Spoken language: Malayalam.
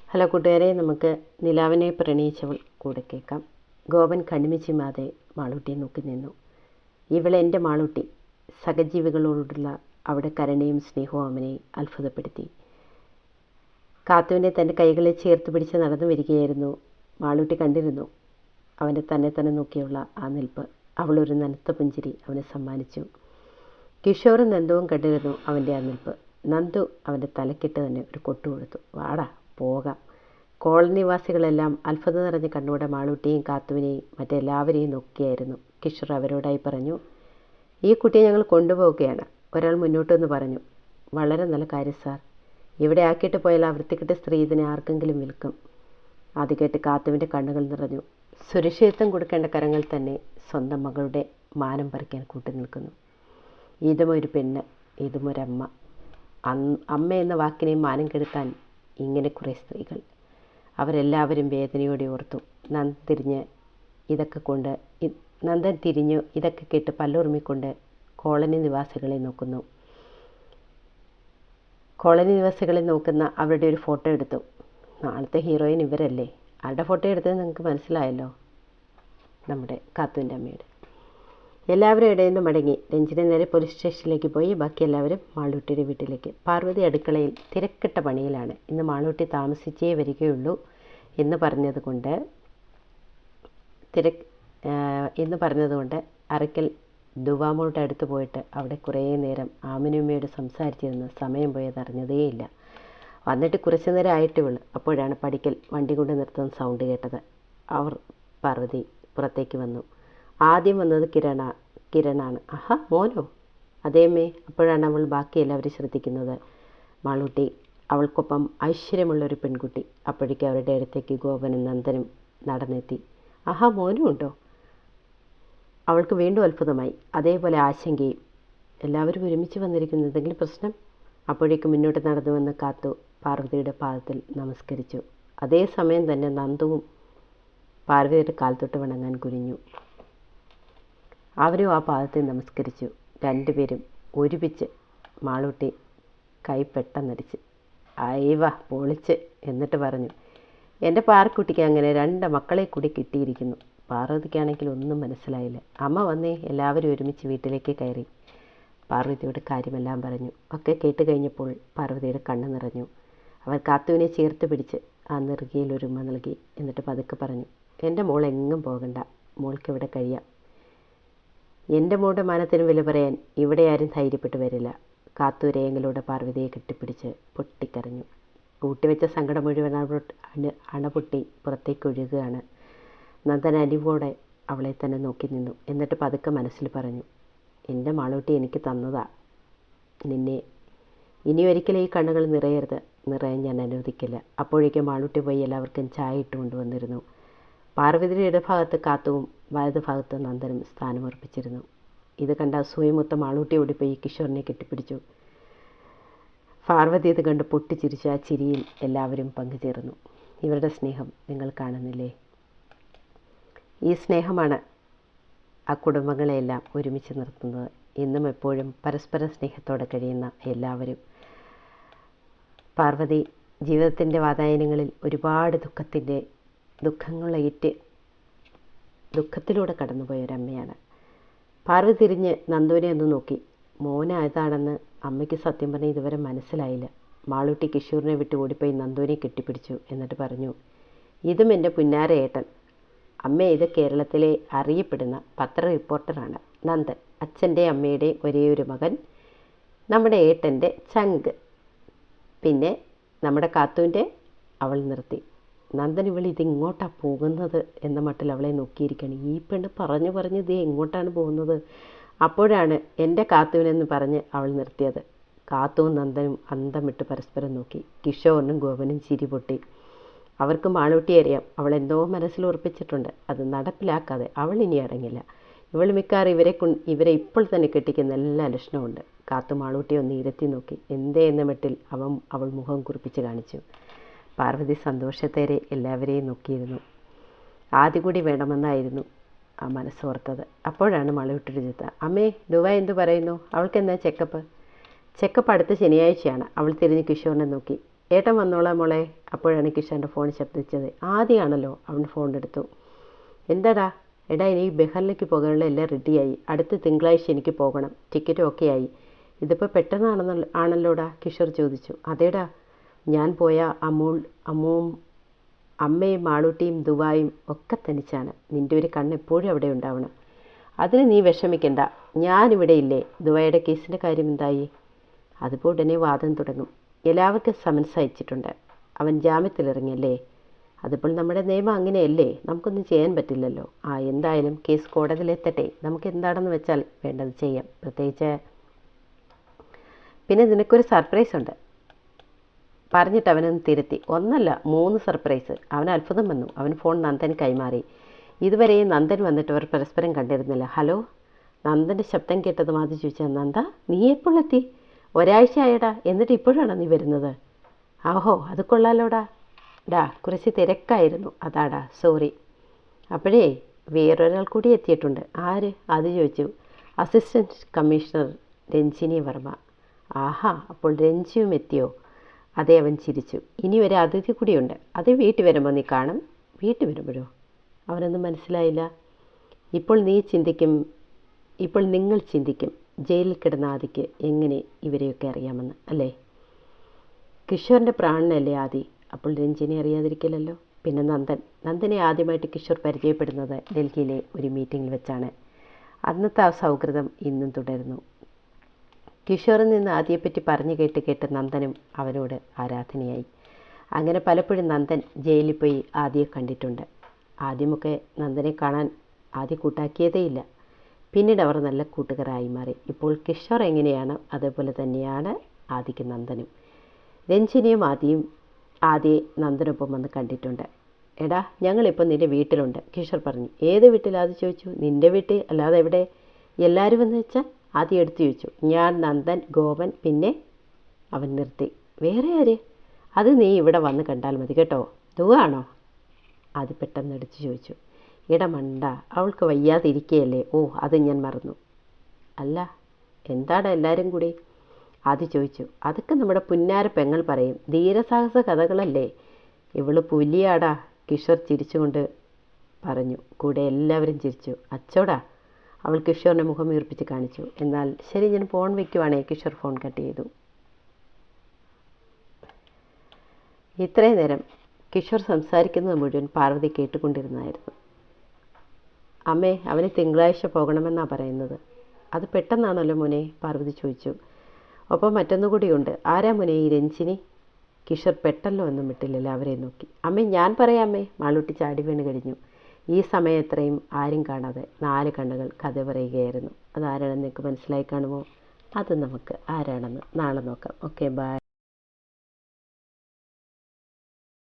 ഹലോ കൂട്ടുകാരെ, നമുക്ക് നിലാവിനെ പ്രണയിച്ചവൾ കൂടെ കേൾക്കാം. ഗോപൻ കണ്ണിമിച്ചിമാതെ മാളൂട്ടിയെ നോക്കി നിന്നു. ഇവളെൻ്റെ മാളൂട്ടി. സഹജീവികളോടുള്ള അവിടെ കരുണയും സ്നേഹവും അവനെ അത്ഭുതപ്പെടുത്തി. കാത്തുവിനെ തൻ്റെ കൈകളിൽ ചേർത്ത് പിടിച്ച് നടന്നു വരികയായിരുന്നു. മാളൂട്ടി കണ്ടിരുന്നു അവൻ്റെ തന്നെ നോക്കിയുള്ള ആ നിൽപ്പ്. അവളൊരു നനുത്ത പുഞ്ചിരി അവനെ സമ്മാനിച്ചു. കിഷോറും നന്ദുവും കണ്ടിരുന്നു അവൻ്റെ ആ നിൽപ്പ്. നന്ദു അവൻ്റെ തലക്കിട്ട് തന്നെ ഒരു കൊട്ടു കൊടുത്തു. വാടാ പോകാം. കോളനിവാസികളെല്ലാം അത്ഭുതം നിറഞ്ഞ കണ്ണോടെ മാളൂട്ടിയെയും കാത്തുവിനെയും മറ്റെല്ലാവരെയും നോക്കിയായിരുന്നു. കിഷോർ അവരോടായി പറഞ്ഞു, ഈ കുട്ടിയെ ഞങ്ങൾ കൊണ്ടുപോവുകയാണ്. ഒരാൾ മുന്നോട്ട് നിന്ന് പറഞ്ഞു. വളരെ നല്ല കാര്യം സാർ. ഇവിടെ ആക്കിയിട്ട് പോയാൽ ആ വൃത്തികെട്ട സ്ത്രീ ഇതിനെ ആർക്കെങ്കിലും വിൽക്കും. അത് കേട്ട് കാത്തുവിൻ്റെ കണ്ണുകൾ നിറഞ്ഞു. സുരക്ഷിതത്വം കൊടുക്കേണ്ട കരങ്ങൾ തന്നെ സ്വന്തം മകളുടെ മാനം പറിക്കാൻ കൂട്ടി നിൽക്കുന്നു. ഇതും ഒരു പെണ്ണ്, ഇതും ഒരമ്മ. അമ്മ എന്ന വാക്കിനെ മാനം കെടുത്താൻ ഇങ്ങനെ കുറേ സ്ത്രീകൾ. അവരെല്ലാവരും വേദനയോടെ ഓർത്തു. നന്ദൻ തിരിഞ്ഞു ഇതൊക്കെ കേട്ട് പല്ലുറുമിക്കൊണ്ട് കോളനി നിവാസികളെ നോക്കുന്ന അവരുടെ ഒരു ഫോട്ടോ എടുത്തു. നാളത്തെ ഹീറോയിൻ ഇവരല്ലേ. ആരുടെ ഫോട്ടോ എടുത്തത് നിങ്ങൾക്ക് മനസ്സിലായല്ലോ, നമ്മുടെ കാത്തുവിൻ്റെ അമ്മയുടെ. എല്ലാവരും ഇടയിൽ നിന്ന് മടങ്ങി രഞ്ജിനി നേരെ പോലീസ് സ്റ്റേഷനിലേക്ക് പോയി. ബാക്കി എല്ലാവരും മാളൂട്ടിയുടെ വീട്ടിലേക്ക്. പാർവതി അടുക്കളയിൽ തിരക്കിട്ട പണിയിലാണ്. ഇന്ന് മാളൂട്ടി താമസിച്ചേ വരികയുള്ളൂ എന്ന് പറഞ്ഞതുകൊണ്ട് അറയ്ക്കൽ ദുവാമോളുടെ അടുത്ത് പോയിട്ട് അവിടെ കുറേ നേരം ആമിനുമ്മയോട് സംസാരിച്ചിരുന്ന് സമയം പോയത് അറിഞ്ഞതേയില്ല. വന്നിട്ട് കുറച്ചു നേരം ആയിട്ടേ ഉള്ളൂ. അപ്പോഴാണ് പടിക്കൽ വണ്ടി കൊണ്ട് നിർത്തുന്ന സൗണ്ട് കേട്ടത്. പാർവതി പുറത്തേക്ക് വന്നു. ആദ്യം വന്നത് കിരണാണ്. ആഹാ, മോനോ? അതേമ്മേ. അപ്പോഴാണ് അവൾ ബാക്കി എല്ലാവരും ശ്രദ്ധിക്കുന്നത്. മാളൂട്ടി, അവൾക്കൊപ്പം ഐശ്വര്യമുള്ളൊരു പെൺകുട്ടി. അപ്പോഴേക്കും അവരുടെ അടുത്തേക്ക് ഗോപനും നന്ദനും നടന്നെത്തി. ആഹാ, മോനും ഉണ്ടോ? അവൾക്ക് വീണ്ടും അത്ഭുതമായി, അതേപോലെ ആശങ്കയും. എല്ലാവരും ഒരുമിച്ച് വന്നിരിക്കുന്നു, എന്തെങ്കിലും പ്രശ്നം? അപ്പോഴേക്കും മുന്നോട്ട് നടന്നു വന്ന് കാത്തു പാർവതിയുടെ പാദത്തിൽ നമസ്കരിച്ചു. അതേസമയം തന്നെ നന്ദുവും പാർവതിയുടെ കാൽത്തൊട്ട് വണങ്ങാൻ കുനിഞ്ഞു. അവരും ആ പാദത്തിൽ നമസ്കരിച്ചു. രണ്ടുപേരും ഒരുമിച്ച്. മാളൂട്ടി കൈ പെട്ടെന്നടിച്ച് അയവ പൊളിച്ച് എന്നിട്ട് പറഞ്ഞു, എൻ്റെ പാർക്കുട്ടിക്ക് അങ്ങനെ 2 മക്കളെ കൂടി കിട്ടിയിരിക്കുന്നു. പാർവതിക്കാണെങ്കിൽ ഒന്നും മനസ്സിലായില്ല. അമ്മ വന്നേ. എല്ലാവരും ഒരുമിച്ച് വീട്ടിലേക്ക് കയറി. പാർവതിയോട് കാര്യമെല്ലാം പറഞ്ഞു. ഒക്കെ കേട്ട് കഴിഞ്ഞപ്പോൾ പാർവതിയുടെ കണ്ണ് നിറഞ്ഞു. അവർ കാത്തുവിനെ ചേർത്ത് പിടിച്ച് ആ നെറുകയിൽ ഒരു ഉമ്മ നൽകി. എന്നിട്ട് പതുക്കെ പറഞ്ഞു, എൻ്റെ മോൾ എങ്ങും പോകണ്ട. മോൾക്ക് ഇവിടെ കഴിയാം. എൻ്റെ മോളുടെ മാനത്തിന് വില പറയാൻ ഇവിടെ ആരും ധൈര്യപ്പെട്ടു വരില്ല. കാത്തു രേഖയിലൂടെ പാർവതിയെ കെട്ടിപ്പിടിച്ച് പൊട്ടിക്കരഞ്ഞു. കൂട്ടിവെച്ച സങ്കടം മുഴുവൻ അണപൊട്ടി പുറത്തേക്ക് ഒഴുകുകയാണ്. നന്ദൻ അലിവോടെ അവളെ തന്നെ നോക്കി നിന്നു. എന്നിട്ട് പതുക്കെ മനസ്സിൽ പറഞ്ഞു, എൻ്റെ മാളൂട്ടി എനിക്ക് തന്നതാ. നിന്നെ ഇനി ഒരിക്കലും ഈ കണ്ണുകൾ നിറയാൻ ഞാൻ അനുവദിക്കില്ല. അപ്പോഴേക്കും മാളൂട്ടി പോയി എല്ലാവർക്കും ചായ ഇട്ട് കൊണ്ടുവന്നിരുന്നു. പാർവതിയുടെ ഇടഭാഗത്ത് കാത്തുവും വലതുഭാഗത്ത് നന്ദനും സ്ഥാനമുറപ്പിച്ചിരുന്നു. ഇത് കണ്ട അസൂയമൊത്ത മാളൂട്ടി ഓടിപ്പോയി കിഷോറിനെ കെട്ടിപ്പിടിച്ചു. പാർവതി ഇത് കണ്ട് പൊട്ടിച്ചിരിച്ചു. ആ ചിരിയിൽ എല്ലാവരും പങ്കുചേർന്നു. ഇവരുടെ സ്നേഹം നിങ്ങൾ കാണുന്നില്ലേ? ഈ സ്നേഹമാണ് ആ കുടുംബങ്ങളെയെല്ലാം ഒരുമിച്ച് നിർത്തുന്നത്. എന്നും എപ്പോഴും പരസ്പര സ്നേഹത്തോടെ കഴിയുന്ന എല്ലാവരും. പാർവതി ജീവിതത്തിൻ്റെ വാതായനങ്ങളിൽ ഒരുപാട് ദുഃഖത്തിലൂടെ കടന്നുപോയ ഒരമ്മയാണ്. പാർവതി തിരിഞ്ഞ് നന്ദുവിനെ ഒന്ന് നോക്കി. മോനായതാണെന്ന് അമ്മയ്ക്ക് സത്യം പറഞ്ഞാൽ ഇതുവരെ മനസ്സിലായില്ല. മാളൂട്ടി കിഷോറിനെ വിട്ട് ഓടിപ്പോയി നന്ദുവിനെ കെട്ടിപ്പിടിച്ചു. എന്നിട്ട് പറഞ്ഞു, ഇതും എൻ്റെ പുന്നാര ഏട്ടൻ. അമ്മ ഇത് കേരളത്തിലെ അറിയപ്പെടുന്ന പത്ര റിപ്പോർട്ടറാണ് നന്ദൻ. അച്ഛൻ്റെ അമ്മയുടെ ഒരേ ഒരു മകൻ, നമ്മുടെ ഏട്ടൻ്റെ ചങ്ക്. പിന്നെ നമ്മുടെ കാത്തുവിൻ്റെ. അവൾ നിർത്തി. നന്ദൻ ഇതിങ്ങോട്ടാണ് പോകുന്നത് എന്ന മട്ടിൽ അവളെ നോക്കിയിരിക്കുകയാണ്. ഈ പെണ്ണ് പറഞ്ഞ് ഇത് എങ്ങോട്ടാണ് പോകുന്നത്? അപ്പോഴാണ് എൻ്റെ കാത്തുവിനെന്ന് പറഞ്ഞ് അവൾ നിർത്തിയത്. കാത്തുവും നന്ദനും അന്തം വിട്ട് പരസ്പരം നോക്കി. കിഷോറിനും ഗോപനും ചിരി പൊട്ടി. അവർക്ക് മാളൂട്ടി അറിയാം. അവൾ എന്തോ മനസ്സിൽ ഉറപ്പിച്ചിട്ടുണ്ട്. അത് നടപ്പിലാക്കാതെ അവൾ ഇനി അടങ്ങില്ല. ഇവൾ മിക്കവാറും ഇവരെ ഇപ്പോൾ തന്നെ കെട്ടിക്കുന്ന എല്ലാ ലക്ഷണമുണ്ട്. കാത്തു മാളൂട്ടിയെ ഒന്ന് ഇരുത്തി നോക്കി. എന്തേ എന്ന മട്ടിൽ അവൾ മുഖം കുറിപ്പിച്ച് കാണിച്ചു. പാർവതി സന്തോഷത്തേരെ എല്ലാവരെയും നോക്കിയിരുന്നു. ആദ്യം കൂടി വേണമെന്നായിരുന്നു ആ മനസ്സോർത്തത്. അപ്പോഴാണ് മാളൂട്ടിയുടെ ചിത്ത. അമ്മേ, ദുവ എന്തു പറയുന്നു? അവൾക്ക് എന്നാ ചെക്കപ്പ്? അടുത്ത ശനിയാഴ്ചയാണ്. അവൾ തിരിഞ്ഞ് കിഷോറിനെ നോക്കി. ഏട്ടൻ വന്നോളാം മോളെ. അപ്പോഴാണ് കിഷോറിൻ്റെ ഫോൺ ശബ്ദിച്ചത്. ആദ്യമാണല്ലോ. അവൻ ഫോൺ എടുത്തു. എന്താടാ? എടാ, ഇനി ബഹറിലേക്ക് പോകാനുള്ള എല്ലാം റെഡിയായി. അടുത്ത തിങ്കളാഴ്ച എനിക്ക് പോകണം. ടിക്കറ്റും ഒക്കെ ആയി. ഇതിപ്പോൾ ആണല്ലോടാ, കിഷോർ ചോദിച്ചു. അതേടാ, ഞാൻ പോയ അമ്മുവും അമ്മയും മാളൂട്ടിയും ദുബായും ഒക്കെ തനിച്ചാണ്. നിൻ്റെ ഒരു കണ്ണ് എപ്പോഴും അവിടെ ഉണ്ടാവണം. അതിന് നീ വിഷമിക്കണ്ട, ഞാനിവിടെ ഇല്ലേ. ദുബായിയുടെ കേസിൻ്റെ കാര്യം എന്തായി? അതിപ്പോൾ ഉടനെ വാദം തുടങ്ങും. എല്ലാവർക്കും സമൻസ് അയച്ചിട്ടുണ്ട്. അവൻ ജാമ്യത്തിലിറങ്ങിയല്ലേ. അതിപ്പോൾ നമ്മുടെ നിയമം അങ്ങനെയല്ലേ, നമുക്കൊന്നും ചെയ്യാൻ പറ്റില്ലല്ലോ. എന്തായാലും കേസ് കോടതിയിലെത്തട്ടെ. നമുക്ക് എന്താണെന്ന് വെച്ചാൽ വേണ്ടത് ചെയ്യാം. പ്രത്യേകിച്ച് പിന്നെ നിനക്കൊരു സർപ്രൈസ് ഉണ്ട് പറഞ്ഞിട്ട് അവനൊന്ന് തിരുത്തി. 1 അല്ല 3 സർപ്രൈസ്. അവന് അത്ഭുതം വന്നു. അവൻ ഫോൺ നന്ദന് കൈമാറി. ഇതുവരെയും നന്ദൻ വന്നിട്ട് അവർ പരസ്പരം കണ്ടിരുന്നില്ല. ഹലോ, നന്ദൻ്റെ ശബ്ദം കേട്ടതും ആദ്യം ചോദിച്ചാൽ, നന്ദ നീ എപ്പോൾ എത്തി? ഒരാഴ്ച ആയടാ, എന്നിട്ട് ഇപ്പോഴാണോ നീ വരുന്നത്? ആഹോ, അത് കൊള്ളാലോടാ. കുറച്ച് തിരക്കായിരുന്നു, അതാടാ, സോറി. അപ്പോഴേ വേറൊരാൾ കൂടി എത്തിയിട്ടുണ്ട്. ആര്? അത് ചോദിച്ചു. Assistant commissioner Ranjini Varma. ആഹാ, അപ്പോൾ രഞ്ജിയും എത്തിയോ? അതേ, അവൻ ചിരിച്ചു. ഇനി ഒരു അതിഥി കൂടിയുണ്ട്. അത് വീട്ടിൽ വരുമ്പോൾ നീ കാണും. വീട്ടിൽ വരുമ്പോഴോ? അവനൊന്നും മനസ്സിലായില്ല. ഇപ്പോൾ നിങ്ങൾ ചിന്തിക്കും ജയിലിൽ കിടന്ന ആദിക്ക് എങ്ങനെ ഇവരെയൊക്കെ അറിയാമെന്ന്, അല്ലേ? കിഷോറിൻ്റെ പ്രാണനല്ലേ ആദി. അപ്പോൾ രഞ്ജിനെ അറിയാതിരിക്കില്ലല്ലോ. പിന്നെ നന്ദനെ ആദ്യമായിട്ട് കിഷോർ പരിചയപ്പെടുന്നത് ഡൽഹിയിലെ ഒരു മീറ്റിങ്ങിൽ വെച്ചാണ്. അന്നത്തെ ആ സൗഹൃദം ഇന്നും തുടരുന്നു. കിഷോറിൽ നിന്ന് ആദിയെപ്പറ്റി പറഞ്ഞു കേട്ട് നന്ദനും അവനോട് ആരാധനയായി. അങ്ങനെ പലപ്പോഴും നന്ദൻ ജയിലിൽ പോയി ആദിയെ കണ്ടിട്ടുണ്ട്. ആദ്യമൊക്കെ നന്ദനെ കാണാൻ ആദ്യം കൂട്ടാക്കിയതേയില്ല. പിന്നീട് അവർ നല്ല കൂട്ടുകാരായി മാറി. ഇപ്പോൾ കിഷോർ എങ്ങനെയാണ് അതേപോലെ തന്നെയാണ് ആദിക്ക് നന്ദനും. രഞ്ജിനിയും ആദിയെ നന്ദനൊപ്പം വന്ന് കണ്ടിട്ടുണ്ട്. എടാ, ഞങ്ങളിപ്പോൾ നിൻ്റെ വീട്ടിലുണ്ട്, കിഷോർ പറഞ്ഞു. ഏത് വീട്ടിൽ? ആദ്യം ചോദിച്ചു. നിൻ്റെ വീട്ടിൽ, അല്ലാതെ എവിടെ? എല്ലാവരും എന്ന് വെച്ചാൽ? ആദ്യം എടുത്തു ചോദിച്ചു. ഞാൻ, നന്ദൻ, ഗോപൻ, പിന്നെ അവൻ നിർത്തി. വേറെ ആര്? അത് നീ ഇവിടെ വന്ന് കണ്ടാൽ മതി കേട്ടോ. ദുവാണോ? അത് പെട്ടെന്ന് എടുത്തു ചോദിച്ചു. ഇടമണ്ട, അവൾക്ക് വയ്യാതിരിക്കുകയല്ലേ. ഓ, അത് ഞാൻ മറന്നു. അല്ല, എന്താണ് എല്ലാവരും കൂടി? ആദ്യം ചോദിച്ചു. അതൊക്കെ നമ്മുടെ പുന്നാര പെങ്ങൾ പറയും. ധീരസാഹസ കഥകളല്ലേ. ഇവള് പുലിയാടാ, കിഷോർ ചിരിച്ചുകൊണ്ട് പറഞ്ഞു. കൂടെ എല്ലാവരും ചിരിച്ചു. അച്ചോടാ, അവൾ കിഷോറിൻ്റെ മുഖം വീർപ്പിച്ച് കാണിച്ചു. എന്നാൽ ശരി, ഞാൻ ഫോൺ വയ്ക്കുവാണേ. കിഷോർ ഫോൺ കട്ട് ചെയ്തു. ഇത്രയും നേരം കിഷോർ സംസാരിക്കുന്നത് മുഴുവൻ പാർവതി കേട്ടുകൊണ്ടിരുന്നായിരുന്നു. അമ്മേ, അവന് തിങ്കളാഴ്ച പോകണമെന്നാണ് പറയുന്നത്. അത് പെട്ടെന്നാണല്ലോ മോനെ? പാർവതി ചോദിച്ചു. ഒപ്പം മറ്റൊന്നുകൂടിയുണ്ട്. ആരാ മോനെ ഈ രഞ്ജിനി? കിഷോർ പെട്ടെന്നോ ഒന്നും വിട്ടില്ലല്ലോ അവരെ നോക്കി. അമ്മേ, ഞാൻ പറയാമേ. മാളൂട്ടി ചാടി വീണ് കഴിഞ്ഞു. ഈ സമയം എത്രയും ആരും കാണാതെ 4 കണ്ണുകൾ കഥ പറയുകയായിരുന്നു. അതാരാണെന്ന് നിങ്ങൾക്ക് മനസ്സിലായി കാണുമോ? അത് നമുക്ക് ആരാണെന്ന് നാളെ നോക്കാം. Okay, by.